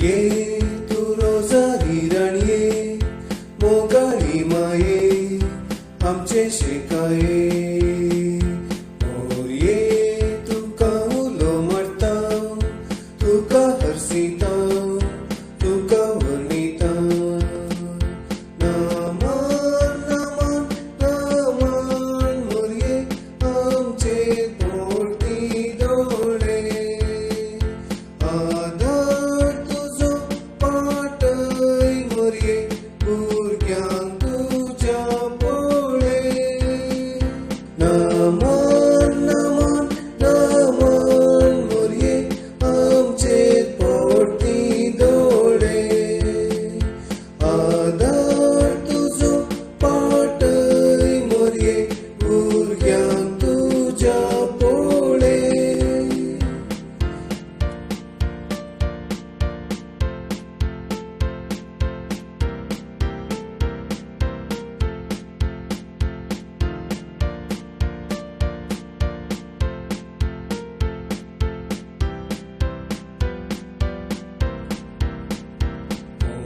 ये तू रोजारी राणये मोगाळी माये आमचे शेकाये मोरये तुका उलो मारता तुका हरसिता तुका वर्णिता नामान नामान नामान मोरये आमचे पोटी दोळे आधार तुझो पाटय मोरये भुरग्यांक तुज्या पोळे नामान नामान नामान मोरये आमचे पोटी दोळे आधार तुझो पाटय मोरये भुरग्यांक तुज्या पोळे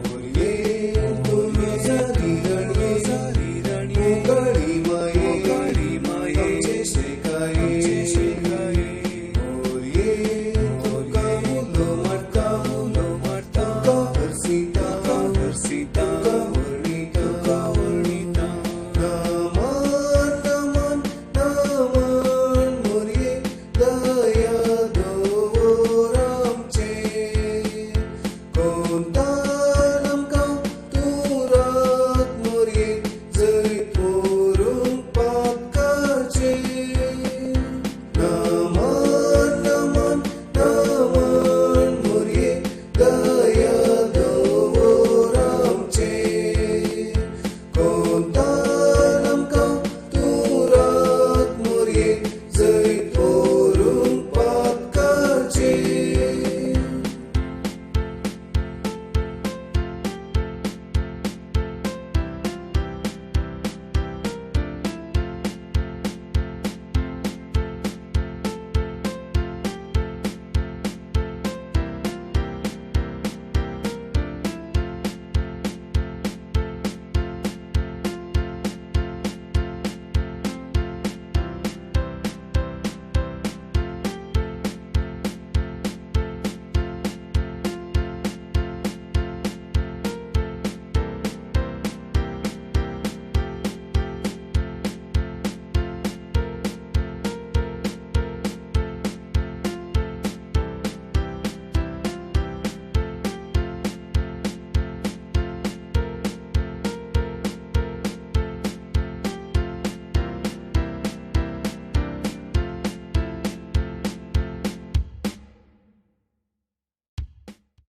मोरये तू रोजारी राणये मोगाळी माये आमचे शेकाये